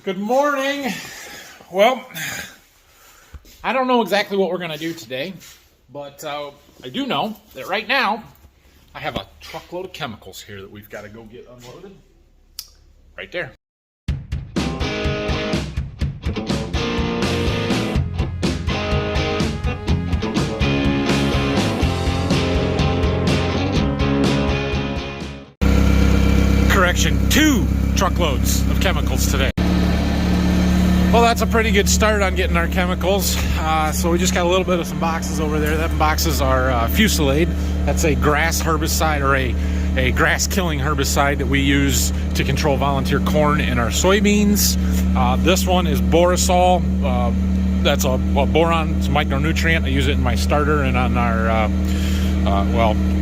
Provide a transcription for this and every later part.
Good morning. Well, I don't know exactly what we're going to do today, but I do know that right now I have a truckload of chemicals here that we've got to go get unloaded. Right there. Correction, 2 truckloads of chemicals today. Well, that's a pretty good start on getting our chemicals. So we just got a little bit of some boxes over there. That boxes are Fusilade. That's a grass herbicide, or a grass killing herbicide that we use to control volunteer corn and our soybeans. This one is Borisol. That's a boron, it's a micronutrient. I use it in my starter and on our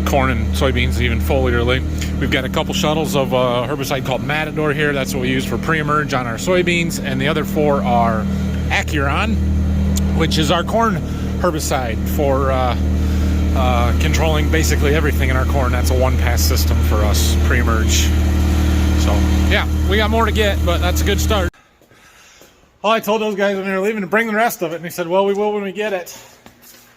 corn and soybeans, even foliarly. We've got a couple shuttles of a herbicide called Matador here. That's what we use for pre-emerge on our soybeans. And the other 4 are Acuron, which is our corn herbicide for controlling basically everything in our corn. That's a one-pass system for us, pre-emerge. So, yeah, we got more to get, but that's a good start. Well, I told those guys when they were leaving to bring the rest of it, and they said, well, we will when we get it.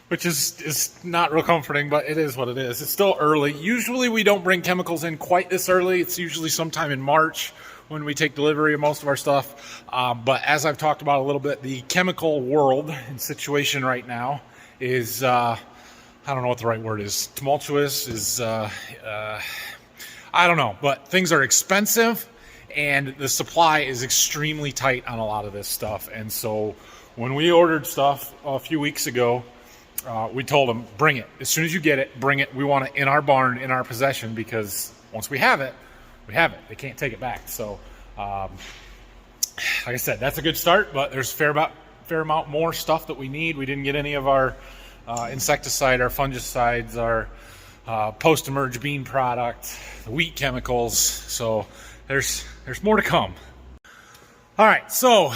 Which is not real comforting, but it is what it is. It's still early. Usually we don't bring chemicals in quite this early. It's usually sometime in March when we take delivery of most of our stuff. But as I've talked about a little bit, the chemical world and situation right now is, I don't know what the right word is, tumultuous, I don't know, but things are expensive and the supply is extremely tight on a lot of this stuff. And so when we ordered stuff a few weeks ago, we told them, bring it. As soon as you get it, bring it. We want it in our barn, in our possession, because once we have it, we have it. They can't take it back. So, like I said, that's a good start, but there's a fair amount more stuff that we need. We didn't get any of our insecticide, our fungicides, our post-emerge bean product, the wheat chemicals. So there's more to come. All right, so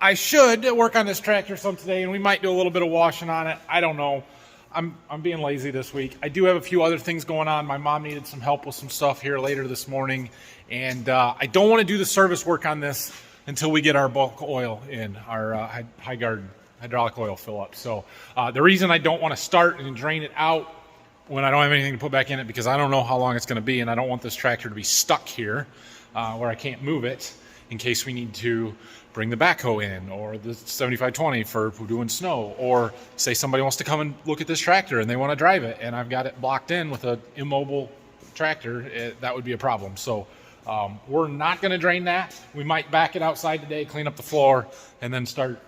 I should work on this tractor some today, and we might do a little bit of washing on it. I don't know. I'm being lazy this week. I do have a few other things going on. My mom needed some help with some stuff here later this morning, and I don't want to do the service work on this until we get our bulk oil in, our high guard hydraulic oil fill up. So the reason I don't want to start and drain it out when I don't have anything to put back in it, because I don't know how long it's going to be, and I don't want this tractor to be stuck here where I can't move it in case we need to bring the backhoe in, or the 7520 for doing snow, or say somebody wants to come and look at this tractor and they want to drive it and I've got it blocked in with an immobile tractor. That would be a problem. So we're not going to drain that. We might back it outside today, clean up the floor, and then start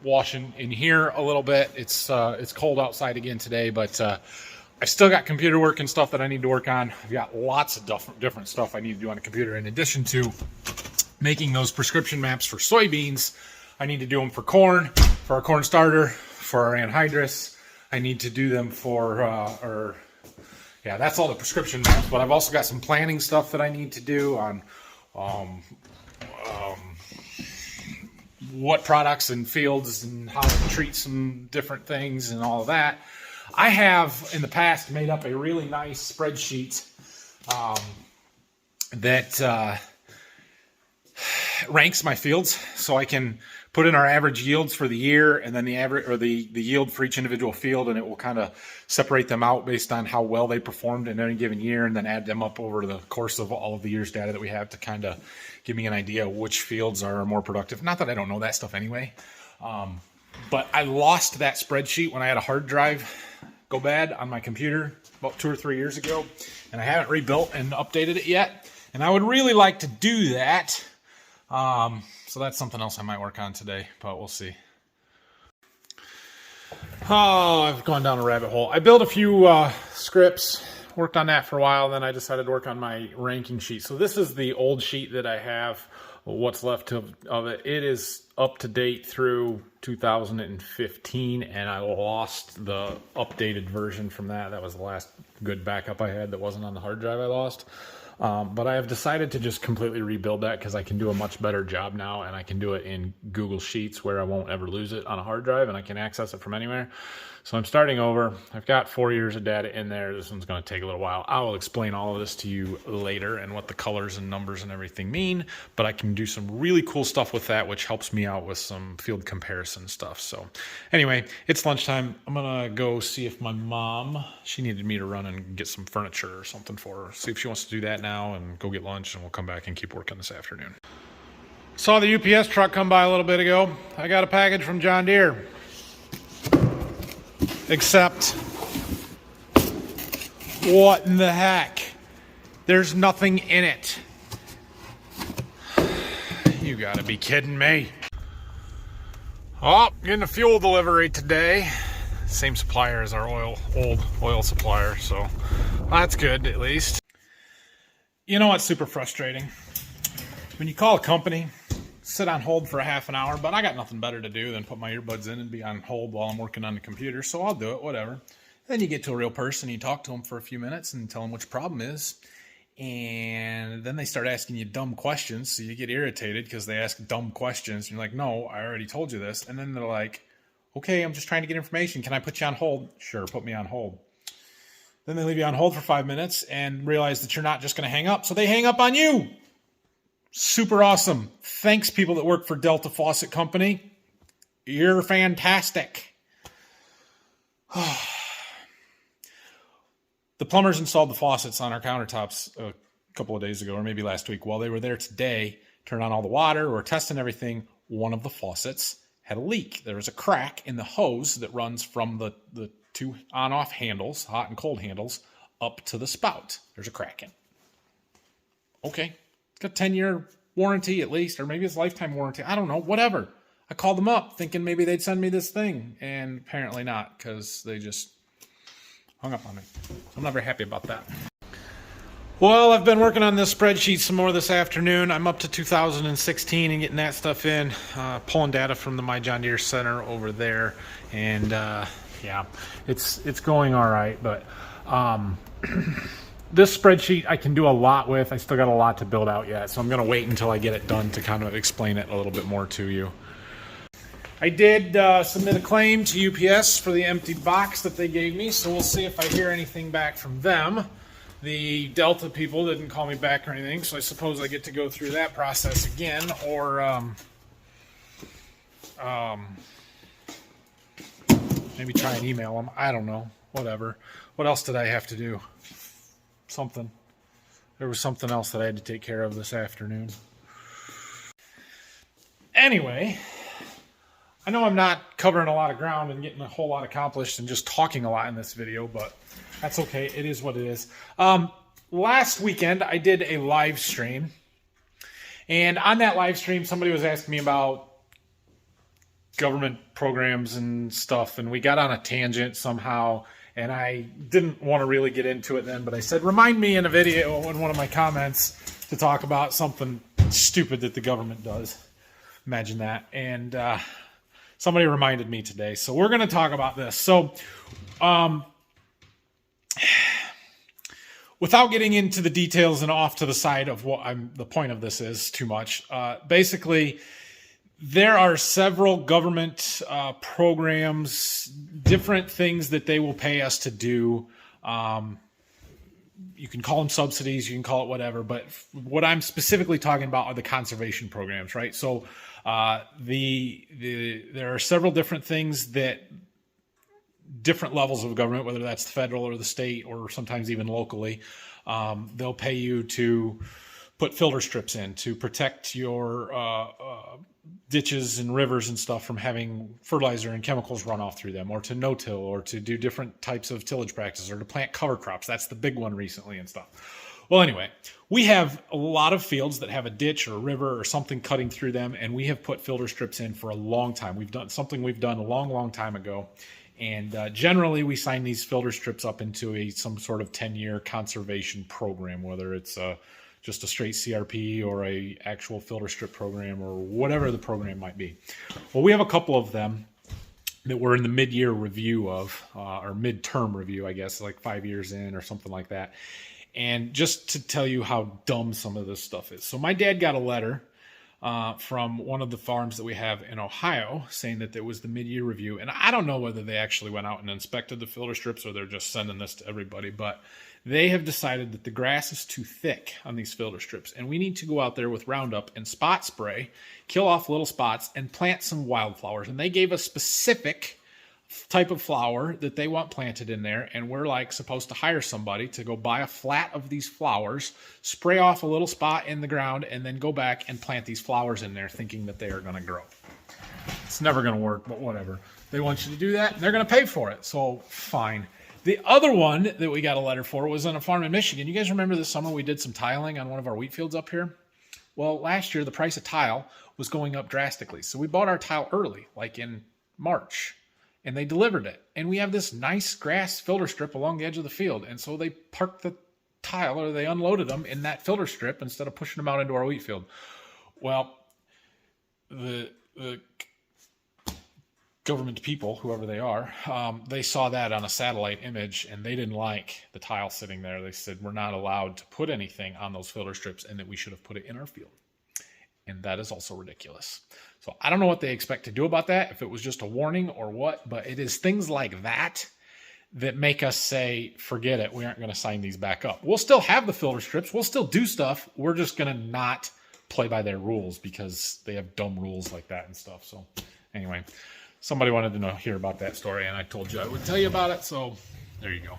washing in here a little bit. It's cold outside again today, but I still got computer work and stuff that I need to work on. I've got lots of different stuff I need to do on a computer, in addition to making those prescription maps for soybeans. I need to do them for corn, for our corn starter, for our anhydrous. I need to do them for, that's all the prescription maps. But I've also got some planning stuff that I need to do on what products and fields and how to treat some different things and all of that. I have, in the past, made up a really nice spreadsheet that ranks my fields, so I can put in our average yields for the year, and then the average, or the yield for each individual field, and it will kind of separate them out based on how well they performed in any given year, and then add them up over the course of all of the year's data that we have to kind of give me an idea of which fields are more productive. Not that I don't know that stuff anyway, but I lost that spreadsheet when I had a hard drive go bad on my computer about 2 or 3 years ago, and I haven't rebuilt and updated it yet, and I would really like to do that. So that's something else I might work on today, but we'll see. Oh, I've gone down a rabbit hole. I built a few scripts, worked on that for a while, then I decided to work on my ranking sheet. So this is the old sheet that I have, what's left of it. It is up to date through 2015, and I lost the updated version from that. That was the last good backup I had that wasn't on the hard drive I lost. But I have decided to just completely rebuild that because I can do a much better job now, and I can do it in Google Sheets where I won't ever lose it on a hard drive and I can access it from anywhere. So I'm starting over. I've got 4 years of data in there. This one's going to take a little while. I will explain all of this to you later and what the colors and numbers and everything mean, but I can do some really cool stuff with that, which helps me out with some field comparison stuff. So anyway, it's lunchtime. I'm going to go see if my mom, she needed me to run and get some furniture or something for her. See if she wants to do that now and go get lunch, and we'll come back and keep working this afternoon. Saw the UPS truck come by a little bit ago. I got a package from John Deere. Except, what in the heck? There's nothing in it. You gotta be kidding me. Oh, getting a fuel delivery today. Same supplier as our old oil supplier, so that's good at least. You know what's super frustrating? When you call a company, sit on hold for a half an hour, but I got nothing better to do than put my earbuds in and be on hold while I'm working on the computer, so I'll do it, whatever. Then you get to a real person, you talk to them for a few minutes and tell them what your problem is, and then they start asking you dumb questions, so you get irritated because they ask dumb questions, and you're like, no, I already told you this, and then they're like, okay, I'm just trying to get information, can I put you on hold? Sure, put me on hold. Then they leave you on hold for 5 minutes and realize that you're not just going to hang up, so they hang up on you. Super awesome. Thanks, people that work for Delta Faucet Company. You're fantastic. The plumbers installed the faucets on our countertops a couple of days ago, or maybe last week. While they were there today, turned on all the water, we're testing everything. One of the faucets had a leak. There was a crack in the hose that runs from the two on-off handles, hot and cold handles, up to the spout. There's a crack in. Okay. Got a 10-year warranty at least, or maybe it's lifetime warranty. I don't know, whatever. I called them up thinking maybe they'd send me this thing, and apparently not, because they just hung up on me. I'm not very happy about that. Well, I've been working on this spreadsheet some more this afternoon. I'm up to 2016 and getting that stuff in, pulling data from the My John Deere Center over there, and yeah, it's going all right, but this spreadsheet I can do a lot with. I still got a lot to build out yet, so I'm going to wait until I get it done to kind of explain it a little bit more to you. I did submit a claim to UPS for the emptied box that they gave me, so we'll see if I hear anything back from them. The Delta people didn't call me back or anything, so I suppose I get to go through that process again, or maybe try and email them. I don't know. Whatever. What else did I have to do? Something. There was something else that I had to take care of this afternoon. Anyway, I know I'm not covering a lot of ground and getting a whole lot accomplished and just talking a lot in this video, but that's okay. It is what it is. Last weekend, I did a live stream, and on that live stream, somebody was asking me about government programs and stuff, and we got on a tangent somehow. And I didn't want to really get into it then, but I said, remind me in a video, in one of my comments, to talk about something stupid that the government does. Imagine that. And somebody reminded me today. So we're going to talk about this. So without getting into the details and off to the side of what the point of this is too much, basically, there are several government programs, different things that they will pay us to do. You can call them subsidies, you can call it whatever, but what I'm specifically talking about are the conservation programs, right? So there are several different things that different levels of government, whether that's the federal or the state or sometimes even locally, they'll pay you to put filter strips in to protect your ditches and rivers and stuff from having fertilizer and chemicals run off through them, or to no-till, or to do different types of tillage practices, or to plant cover crops. That's the big one recently and stuff. Well, anyway, we have a lot of fields that have a ditch or a river or something cutting through them, and we have put filter strips in for a long time. We've done a long time ago, and generally we sign these filter strips up into some sort of 10-year conservation program, whether it's just a straight CRP or a actual filter strip program or whatever the program might be. Well, we have a couple of them that we're in the mid-year review of, or midterm review, I guess, like 5 years in or something like that. And just to tell you how dumb some of this stuff is. So my dad got a letter from one of the farms that we have in Ohio, saying that there was the mid-year review. And I don't know whether they actually went out and inspected the filter strips or they're just sending this to everybody, but they have decided that the grass is too thick on these filter strips, and we need to go out there with Roundup and spot spray, kill off little spots, and plant some wildflowers. And they gave a specific type of flower that they want planted in there, and we're like supposed to hire somebody to go buy a flat of these flowers, spray off a little spot in the ground, and then go back and plant these flowers in there thinking that they are going to grow. It's never going to work, but whatever. They want you to do that, and they're going to pay for it, so fine. The other one that we got a letter for was on a farm in Michigan. You guys remember this summer we did some tiling on one of our wheat fields up here? Well, last year the price of tile was going up drastically, so we bought our tile early, like in March. And they delivered it. And we have this nice grass filter strip along the edge of the field. And so they parked the tile, or they unloaded them in that filter strip instead of pushing them out into our wheat field. Well, the government people, whoever they are, they saw that on a satellite image, and they didn't like the tile sitting there. They said, we're not allowed to put anything on those filter strips, and that we should have put it in our field. And that is also ridiculous. So I don't know what they expect to do about that, if it was just a warning or what, but it is things like that that make us say, forget it, we aren't going to sign these back up. We'll still have the filter strips. We'll still do stuff. We're just going to not play by their rules because they have dumb rules like that and stuff. So anyway, somebody wanted to hear about that story, and I told you I would tell you about it. So there you go.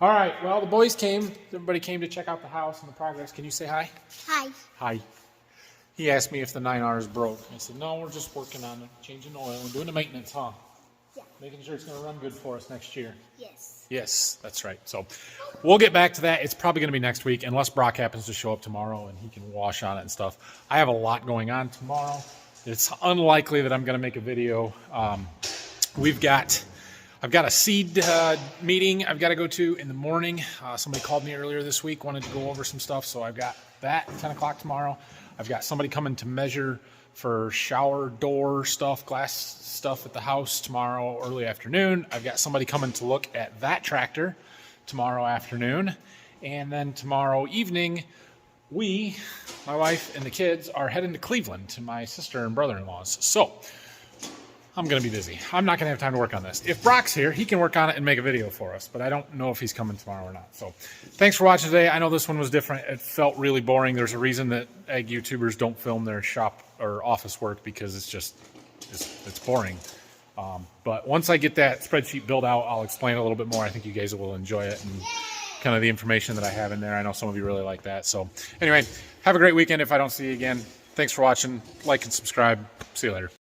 All right. Well, the boys came. Everybody came to check out the house and the progress. Can you say hi? Hi. Hi. He asked me if the 9R is broke. I said, no, we're just working on it, changing oil and doing the maintenance, huh? Yeah. Making sure it's going to run good for us next year. Yes. Yes, that's right. So we'll get back to that. It's probably going to be next week, unless Brock happens to show up tomorrow and he can wash on it and stuff. I have a lot going on tomorrow. It's unlikely that I'm going to make a video. I've got a seed meeting I've got to go to in the morning. Somebody called me earlier this week, wanted to go over some stuff, so I've got that at 10 o'clock tomorrow. I've got somebody coming to measure for shower door stuff, glass stuff at the house tomorrow early afternoon. I've got somebody coming to look at that tractor tomorrow afternoon. And then tomorrow evening, my wife and the kids, are heading to Cleveland to my sister and brother-in-law's. So I'm going to be busy. I'm not going to have time to work on this. If Brock's here, he can work on it and make a video for us, but I don't know if he's coming tomorrow or not. So thanks for watching today. I know this one was different. It felt really boring. There's a reason that ag YouTubers don't film their shop or office work, because it's boring. But once I get that spreadsheet built out, I'll explain a little bit more. I think you guys will enjoy it and kind of the information that I have in there. I know some of you really like that. So anyway, have a great weekend if I don't see you again. Thanks for watching. Like and subscribe. See you later.